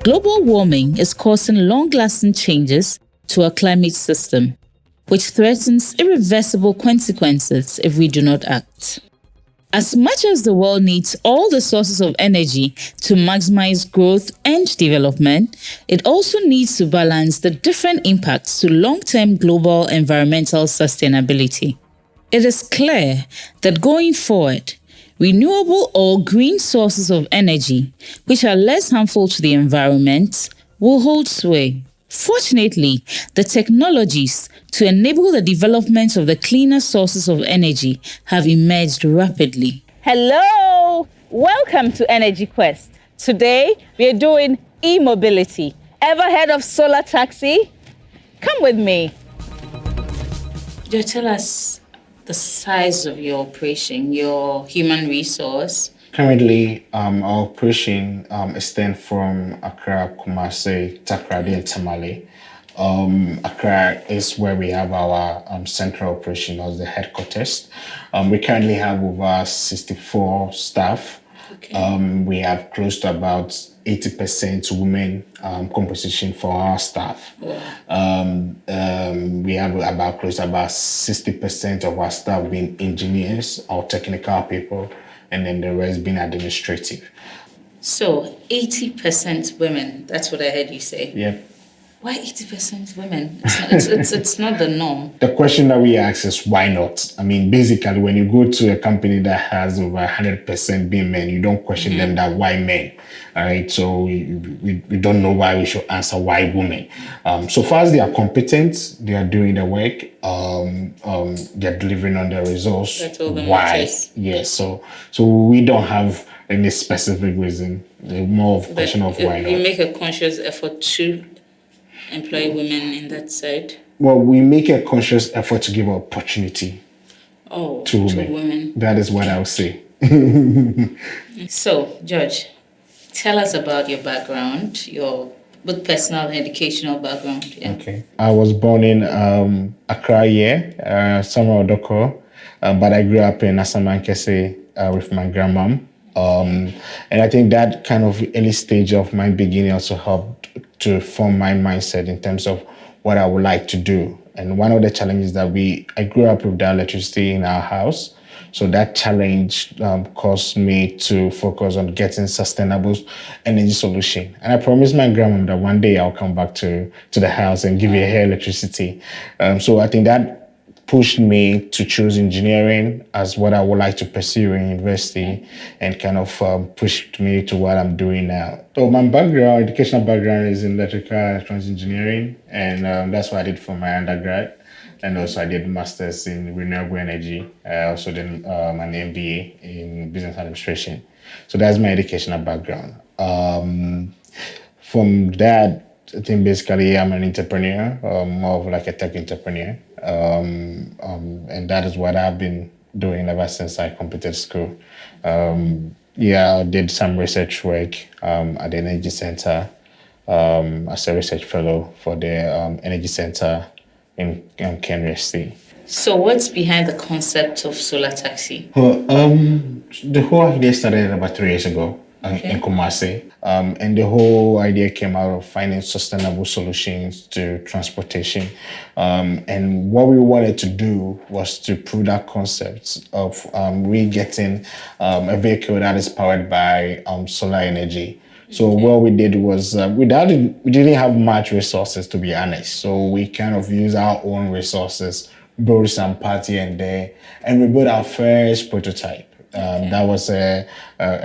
Global warming is causing long-lasting changes to our climate system, which threatens irreversible consequences if we do not act. As much as the world needs all the sources of energy to maximize growth and development, it also needs to balance the different impacts to long-term global environmental sustainability. It is clear that going forward, renewable or green sources of energy, which are less harmful to the environment, will hold sway. Fortunately, the technologies to enable the development of the cleaner sources of energy have emerged rapidly. Hello! Welcome to Energy Quest. Today, we are doing e-mobility. Ever heard of solar taxi? Come with me. Tell us the size of your operation, your human resource. Currently, our operation extends from Accra, Kumasi, Takoradi, and Tamale. Accra is where we have our central operation as the headquarters. We currently have over 64 staff. Okay. We have close to about 80% women composition for our staff. Yeah. We have about close to about 60% of our staff being engineers or technical people, and then the rest being administrative. So 80% women, that's what I heard you say. Yep. Why 80% women? It's not the norm. The question that we ask is why not? I mean, basically, when you go to a company that has over 100% being men, you don't question them that why men. All right, so we don't know why we should answer why women. So far as they are competent, they are doing the work, they're delivering on their results. That's all that why? Matters. Yes, so we don't have any specific reason. More of a question of why not. You make a conscious effort to employ women in that side? Well, we make a conscious effort to give opportunity to women. That is what I would say. So, George, tell us about your background, your both personal and educational background. Yeah. Okay. I was born in Accra, Samuel Odoko, but I grew up in Asamankese with my grandmom. And I think that kind of early stage of my beginning also helped to form my mindset in terms of what I would like to do. And one of the challenges that I grew up with the electricity in our house. So that challenge caused me to focus on getting sustainable energy solution. And I promised my grandma that one day I'll come back to the house and give her electricity. So I think that pushed me to choose engineering as what I would like to pursue in university, and kind of pushed me to what I'm doing now. So my educational background is in electrical and electronics engineering, and that's what I did for my undergrad. And also I did masters in renewable energy. I also did an MBA in business administration. So that's my educational background. From that, I think basically I'm an entrepreneur, more of like a tech entrepreneur. And that is what I've been doing ever since I completed school. I did some research work at the Energy Center as a research fellow for the Energy Center in Kente. So what's behind the concept of solar taxi? Well, the whole idea started about 3 years ago. In Kumasi. And the whole idea came out of finding sustainable solutions to transportation. And what we wanted to do was to prove that concept of getting a vehicle that is powered by solar energy. So what we did was we didn't have much resources, to be honest. So we kind of used our own resources, borrowed some parts here and there, and we built our first prototype. That was a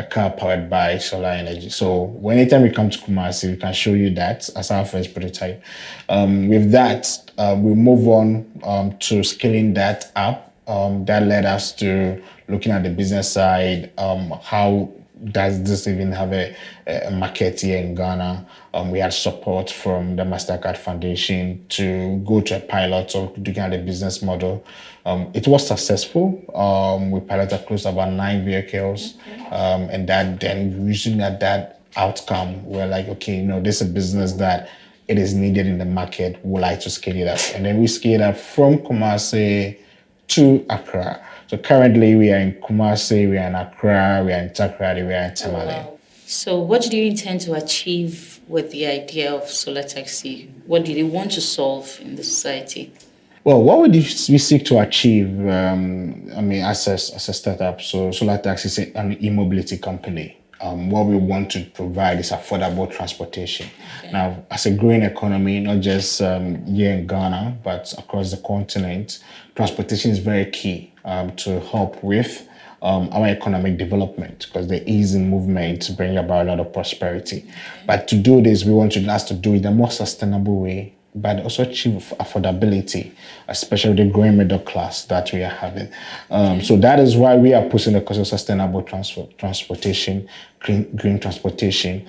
car powered by solar energy. So anytime we come to Kumasi, we can show you that as our first prototype. With that, we move on to scaling that up. That led us to looking at the business side. How does this even have a market here in Ghana? We had support from the MasterCard Foundation to go to a pilot of looking at the business model. It was successful. We piloted close to about 9 vehicles. And that then using that outcome, we're like, okay, this is a business that it is needed in the market. We'd like to scale it up. And then we scaled up from Kumasi to Accra. So currently we are in Kumasi, we are in Accra, we are in Takoradi, we are in Tamale. So what do you intend to achieve with the idea of solar taxi? What do they want to solve in the society? Well, what would we seek to achieve? As a startup, so Solar Taxi is an e-mobility company. What we want to provide is affordable transportation. Okay. Now, as a growing economy, not just here in Ghana, but across the continent, transportation is very key to help with our economic development, because the ease in movement bring about a lot of prosperity. Okay. But to do this, we want us to do it in a more sustainable way, but also achieve affordability, especially the growing middle class that we are having. So that is why we are pushing the cause of sustainable transportation, green transportation,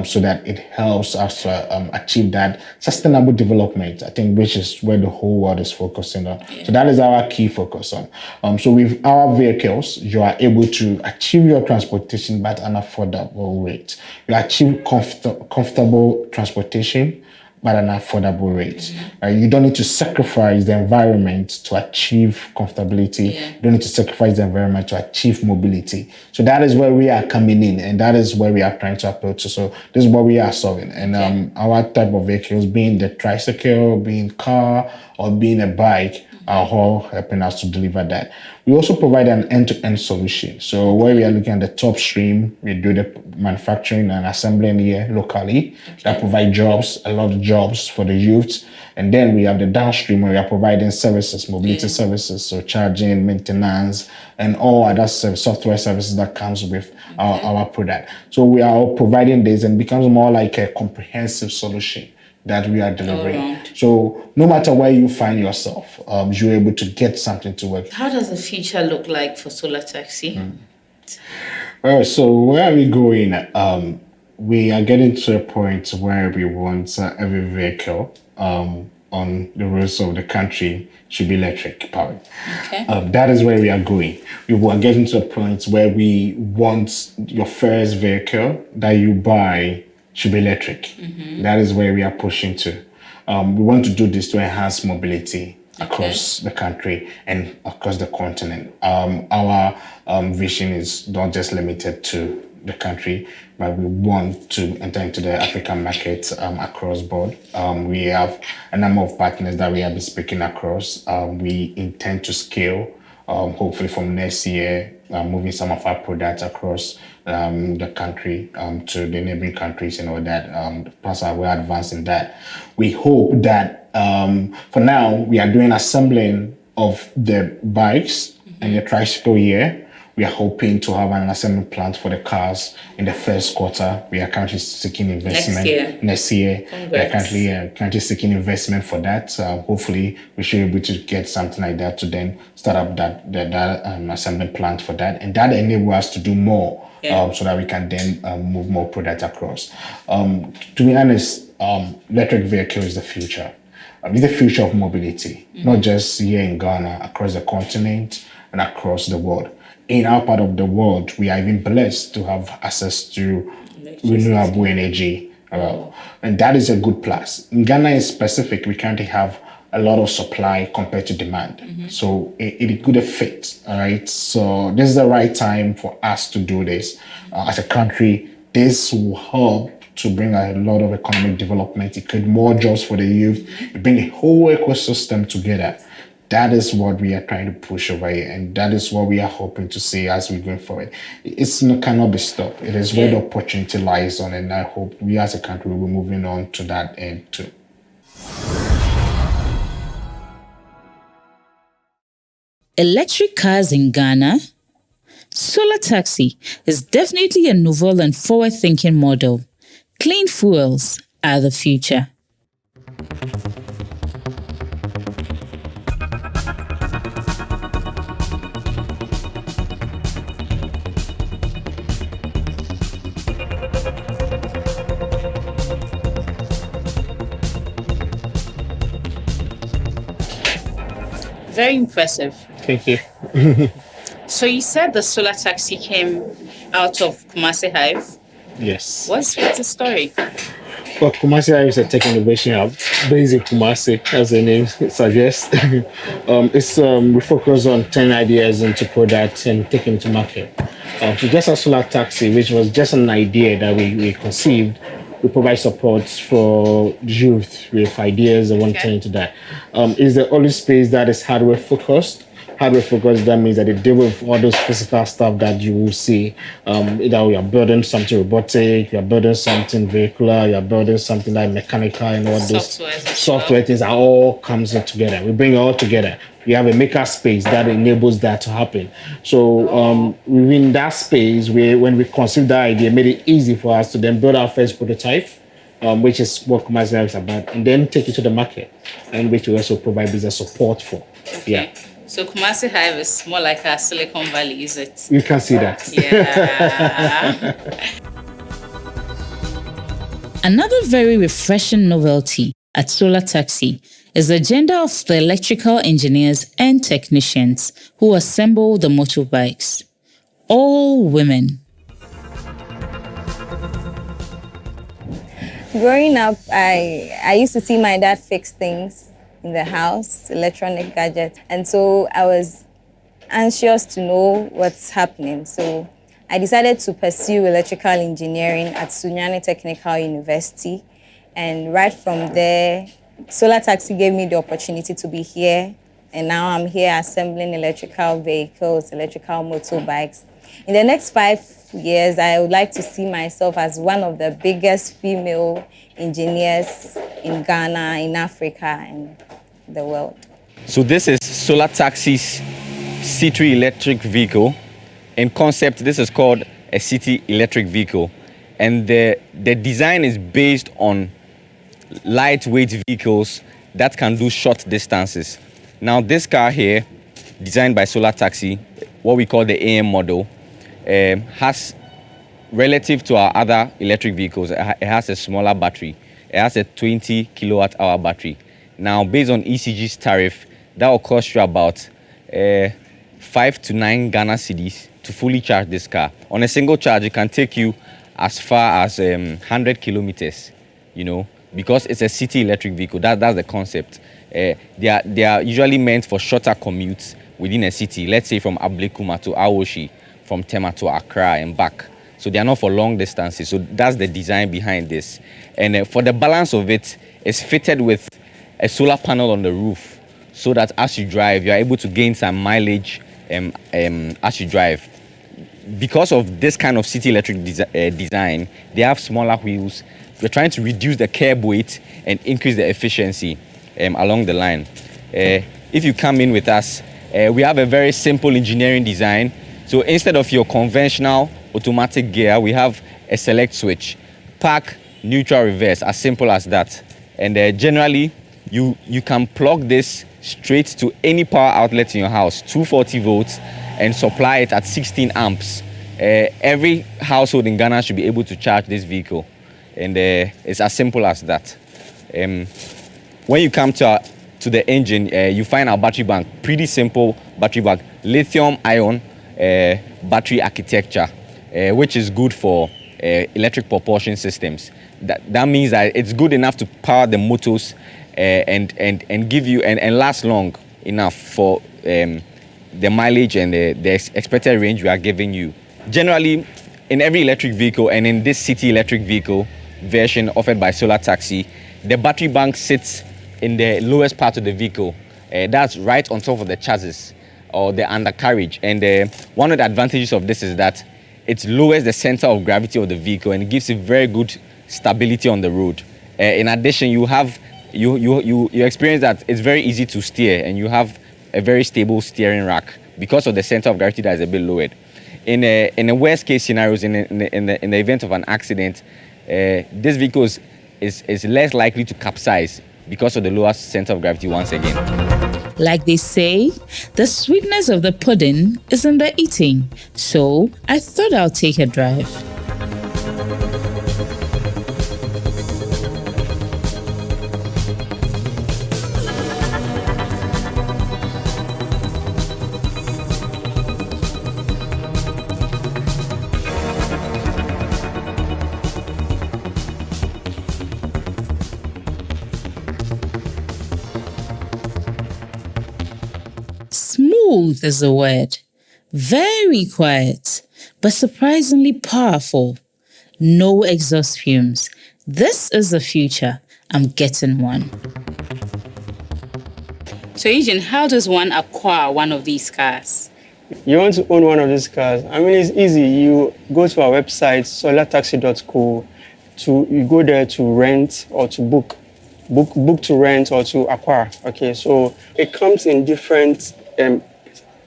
so that it helps us to achieve that sustainable development, I think, which is where the whole world is focusing on. Yeah. So that is our key focus on. So with our vehicles, you are able to achieve your transportation but an affordable rate. You achieve comfortable transportation but an affordable rate. You don't need to sacrifice the environment to achieve comfortability. Yeah. You don't need to sacrifice the environment to achieve mobility. So that is where we are coming in, and that is where we are trying to approach. So this is what we are solving. And our type of vehicles, being the tricycle, being car, or being a bike, are all helping us to deliver that. We also provide an end-to-end solution. So where we are looking at the top stream, we do the manufacturing and assembling here locally. Okay. That provide jobs, a lot of jobs for the youth. And then we have the downstream where we are providing services, mobility services, so charging, maintenance, and all other software services that comes with our product. So we are all providing this, and becomes more like a comprehensive solution that we are delivering. So no matter where you find yourself, you're able to get something to work. How does the future look like for Solar Taxi? Well, so where are we going? We are getting to a point where we want every vehicle on the roads of the country should be electric powered. Okay. That is where we are going. We are getting to a point where we want your first vehicle that you buy should be electric. That is where we are pushing to. We want to do this to enhance mobility across the country and across the continent. Our vision is not just limited to the country, but we want to enter into the African market across board. We have a number of partners that we have been speaking across. We intend to scale, hopefully from next year, moving some of our products across the country to the neighboring countries and all that. Plus, we're advanced in that. We hope that for now, we are doing assembling of the bikes and the tricycle here. We are hoping to have an assembly plant for the cars in the first quarter. We are currently seeking investment. Next year. We are currently seeking investment for that. Hopefully, we should be able to get something like that to then start up that assembly plant for that. And that enables us to do more so that we can then move more product across. To be honest, electric vehicle is the future. It's the future of mobility, not just here in Ghana, across the continent and across the world. In our part of the world, we are even blessed to have access to renewable energy. And that is a good plus. In Ghana in specific, we currently have a lot of supply compared to demand. So it could fit, all right? So this is the right time for us to do this. As a country, this will help to bring a lot of economic development. It create more jobs for the youth. It bring a whole ecosystem together. That is what we are trying to push over here, and that is what we are hoping to see as we go forward. It cannot be stopped. It is where the opportunity lies on, and I hope we as a country will be moving on to that end too. Electric cars in Ghana? Solar Taxi is definitely a novel and forward-thinking model. Clean fuels are the future. Very impressive. Thank you. So you said the Solar Taxi came out of Kumasi Hive? Yes. What's the story? Well, Kumasi Hive is a tech innovation hub based in Kumasi, as the name suggests. We focus on 10 ideas into products and take them to market. So just a Solar Taxi, which was just an idea that we conceived, We provide support for youth with ideas and want to turn into that. It's the only space that is hardware focused. Hardware focused, that means that they deal with all those physical stuff that you will see. Either we are building something robotic, you are building something vehicular, you are building something like mechanical, and all those software things are all comes in together. We bring it all together. We have a maker space that enables that to happen. So within that space, when we conceived that idea, it made it easy for us to then build our first prototype, which is what Kumasi Hive is about, and then take it to the market, and which we also provide business support for. Okay. Yeah. So Kumasi Hive is more like a Silicon Valley, is it? You can see that. Yeah. Another very refreshing novelty at Solar Taxi is the gender of the electrical engineers and technicians who assemble the motorbikes. All women. Growing up, I used to see my dad fix things in the house, electronic gadgets. And so I was anxious to know what's happening. So I decided to pursue electrical engineering at Sunyani Technical University. And right from there, Solar Taxi gave me the opportunity to be here. And now I'm here assembling electrical vehicles, electrical motorbikes. In the next 5 years, I would like to see myself as one of the biggest female engineers in Ghana, in Africa, and the world. So this is Solar Taxi's C3 electric vehicle. In concept, this is called a city electric vehicle. And the design is based on lightweight vehicles that can do short distances. Now this car here, designed by Solar Taxi, what we call the AM model, has, relative to our other electric vehicles, it has a smaller battery. It has a 20 kilowatt hour battery. Now, based on ECG's tariff, that will cost you about 5 to 9 Ghana cedis to fully charge this car. On a single charge, it can take you as far as 100 kilometers, because it's a city electric vehicle. That's the concept. They are usually meant for shorter commutes within a city, let's say from Ablekuma to Awoshi, from Tema to Accra and back. So they are not for long distances. So that's the design behind this. And for the balance of it, it's fitted with a solar panel on the roof, so that as you drive, you are able to gain some mileage as you drive. Because of this kind of city electric design, they have smaller wheels. We're trying to reduce the curb weight and increase the efficiency along the line. If you come in with us, we have a very simple engineering design. So instead of your conventional automatic gear, we have a select switch, park, neutral, reverse, as simple as that. And generally, you can plug this straight to any power outlet in your house, 240 volts, and supply it at 16 amps. Every household in Ghana should be able to charge this vehicle. And it's as simple as that. When you come to the engine, you find our battery bank, pretty simple battery bank, lithium-ion battery architecture, which is good for electric propulsion systems. That means that it's good enough to power the motors and give you and last long enough for the mileage and the expected range we are giving you. Generally, in every electric vehicle and in this city electric vehicle version offered by Solar Taxi, the battery bank sits in the lowest part of the vehicle. That's right on top of the chassis or the undercarriage. And one of the advantages of this is that it lowers the center of gravity of the vehicle and it gives it very good stability on the road. In addition, you experience that it's very easy to steer and you have a very stable steering rack because of the center of gravity that is a bit lowered. In a worst case scenarios, in the event of an accident, this vehicle is less likely to capsize because of the lower center of gravity once again. Like they say, the sweetness of the pudding is in the eating. So I thought I'll take a drive. Smooth is the word. Very quiet, but surprisingly powerful. No exhaust fumes. This is the future. I'm getting one. So, Eugene, how does one acquire one of these cars? You want to own one of these cars? I mean, it's easy. You go to our website, solartaxi.co. You go there to rent or to book to rent or to acquire. Okay, so it comes in different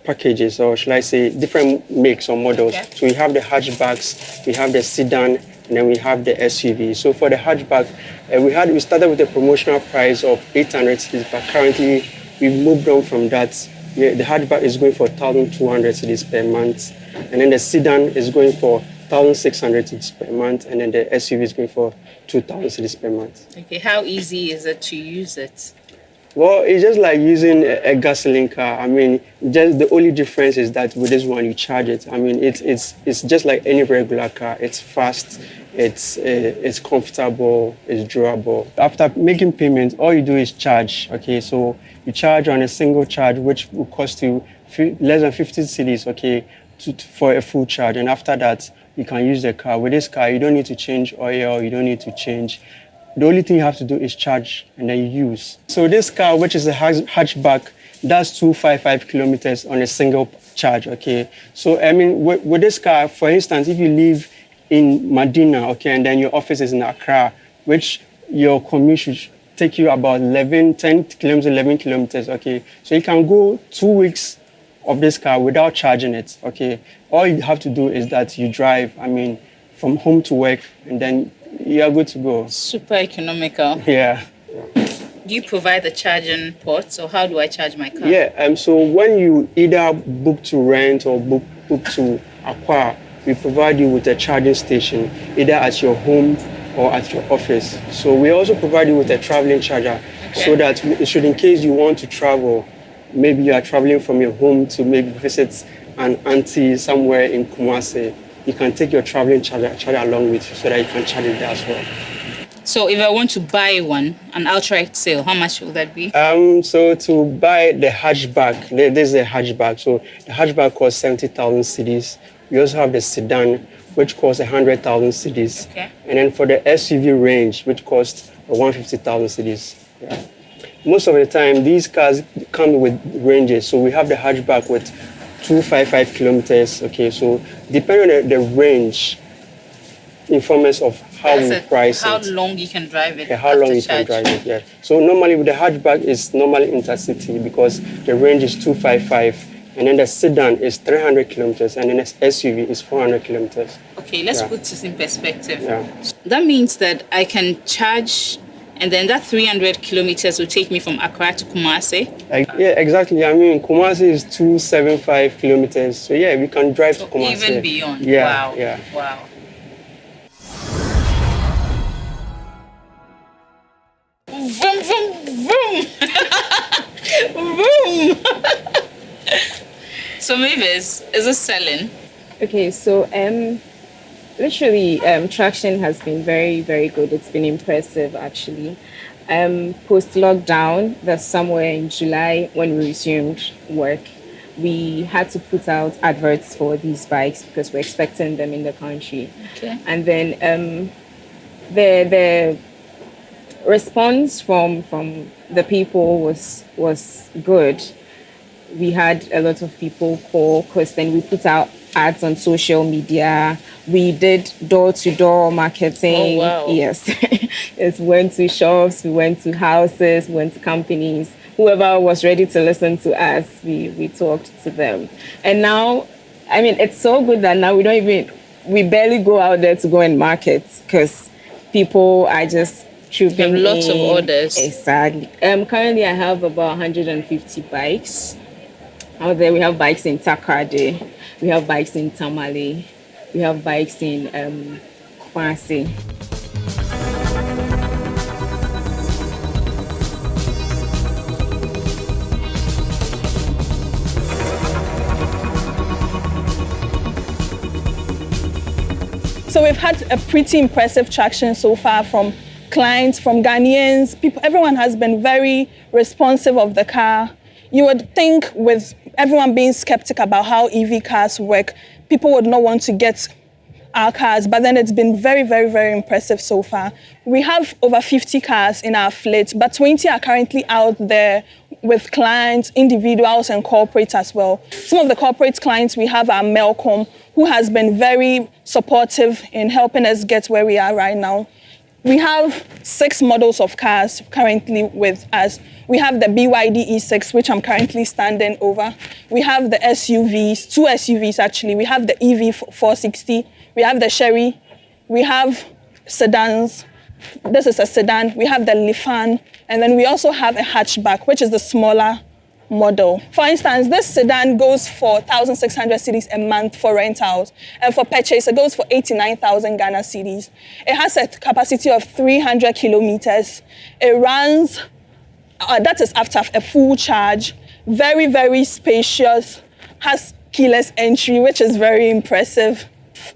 packages, or should I say, different makes or models. Okay. So we have the hatchbacks, we have the sedan, and then we have the SUV. So for the hatchback, we started with a promotional price of 800 cedis, but currently we've moved on from that. The hatchback is going for 1,200 cedis per month, and then the sedan is going for 1,600 cedis per month, and then the SUV is going for 2,000 cedis per month. Okay, how easy is it to use it? Well, it's just like using a gasoline car. I mean, just the only difference is that with this one you charge it. I mean, it's just like any regular car. It's fast, it's comfortable, it's durable. After making payments, all you do is charge. Okay, so you charge on a single charge, which will cost you less than 50 cedis. Okay, for a full charge, and after that you can use the car. With this car, you don't need to change oil. You don't need to change. The only thing you have to do is charge and then you use. So this car, which is a hatchback, does 255 kilometers on a single charge, okay? So, I mean, with this car, for instance, if you live in Medina, okay, and then your office is in Accra, which your commute should take you about 11 kilometers, okay? So you can go 2 weeks of this car without charging it, okay? All you have to do is that you drive, I mean, from home to work, and then you are good to go. Super economical. Yeah. Do you provide the charging ports, or how do I charge my car? Yeah, so when you either book to rent or book to acquire, we provide you with a charging station, either at your home or at your office. So we also provide you with a traveling charger, so that should in case you want to travel, maybe you are traveling from your home to maybe visit an auntie somewhere in Kumasi, you can take your traveling charger along with you so that you can charge it there as well. So if I want to buy one, an outright sale, how much will that be? So to buy the hatchback, this is a hatchback. So the hatchback costs 70,000 cedis. We also have the sedan, which costs 100,000 cedis. Okay. And then for the SUV range, which costs 150,000 cedis. Yeah. Most of the time, these cars come with ranges. So we have the hatchback with 255 kilometers. Okay, so depending on the range, inform us of how we price how it. How long you can drive it? Yeah, how long you can drive it, yeah. So normally with the hatchback, it's normally intercity because the range is 255, and then the sedan is 300 kilometers, and then the SUV is 400 kilometers. Okay, let's put this in perspective. Yeah. That means that I can charge, and then that 300 kilometers will take me from Accra to Kumasi? Yeah, exactly. I mean, Kumasi is 275 kilometers. So yeah, we can drive to Kumasi. Even beyond? Yeah, wow. Yeah. Wow. Vroom, vroom, vroom. Vroom. So Mavis, is it selling? Okay, so literally traction has been very, very good. It's been impressive actually. Post-lockdown, that's somewhere in July when we resumed work, we had to put out adverts for these bikes because we're expecting them in the country. Okay. And then the response from the people was good. We had a lot of people call because then we put out ads on social media. We did door-to-door marketing. Oh, wow. Yes. We went to shops, we went to houses, we went to companies. Whoever was ready to listen to us, we talked to them. And now, I mean, it's so good that now we barely go out there to go and market because people are just trooping in. Lots of orders. Exactly. Currently, I have about 150 bikes. Out there, we have bikes in Takrade, we have bikes in Tamale, we have bikes in Kumasi. So we've had a pretty impressive traction so far from clients, from Ghanaians. People, everyone has been very responsive of the car. You would think with everyone being skeptical about how EV cars work, people would not want to get our cars, but then it's been very, very, very impressive so far. We have over 50 cars in our fleet, but 20 are currently out there with clients, individuals, and corporates as well. Some of the corporate clients we have are Melcom, who has been very supportive in helping us get where we are right now. We have 6 models of cars currently with us. We have the BYD E6, which I'm currently standing over. We have the SUVs, 2 SUVs actually. We have the EV460. We have the Chery. We have sedans. This is a sedan. We have the Lifan. And then we also have a hatchback, which is the smaller model. For instance, this sedan goes for 1,600 cedis a month for rentals. And for purchase, it goes for 89,000 Ghana cedis. It has a capacity of 300 kilometers. It runs, that is after a full charge. Very, very spacious. Has keyless entry, which is very impressive.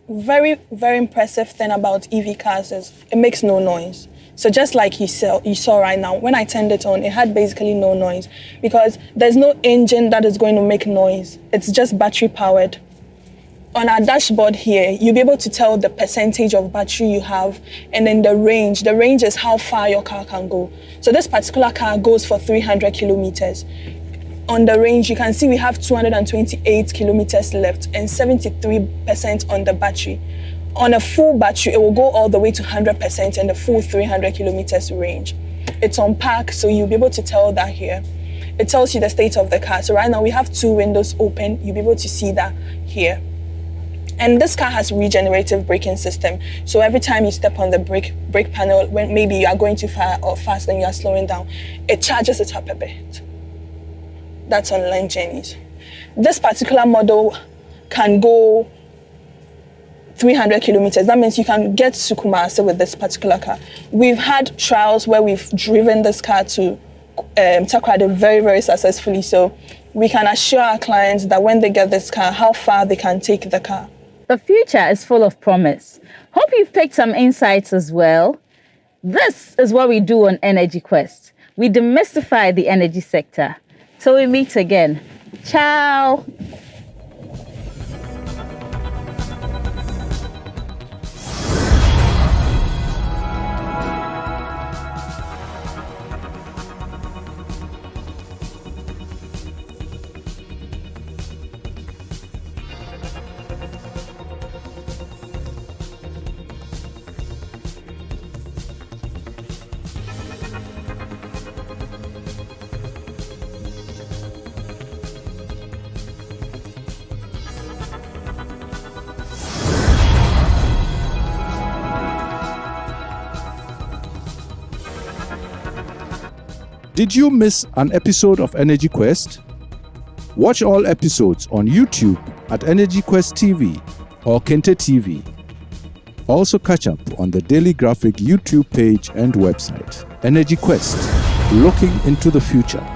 Very, very impressive thing about EV cars is it makes no noise. So just like you saw right now, when I turned it on, it had basically no noise because there's no engine that is going to make noise. It's just battery powered. On our dashboard here, you'll be able to tell the percentage of battery you have and then the range. The range is how far your car can go. So this particular car goes for 300 kilometers. On the range, you can see we have 228 kilometers left and 73% on the battery. On a full battery, it will go all the way to 100% and the full 300 kilometers range. It's on park, so you'll be able to tell that here. It tells you the state of the car. So right now we have 2 windows open. You'll be able to see that here. And this car has regenerative braking system. So every time you step on the brake panel, when maybe you are going too far or fast and you are slowing down, it charges it up a bit. That's on long journeys. This particular model can go 300 kilometers. That means you can get to Kumasi with this particular car. We've had trials where we've driven this car to Takoradi very, very successfully. So we can assure our clients that when they get this car, how far they can take the car. The future is full of promise. Hope you've picked some insights as well. This is what we do on Energy Quest. We demystify the energy sector. Till we meet again. Ciao. Did you miss an episode of Energy Quest? Watch all episodes on YouTube at Energy Quest TV or Kente TV. Also catch up on the Daily Graphic YouTube page and website. Energy Quest, looking into the future.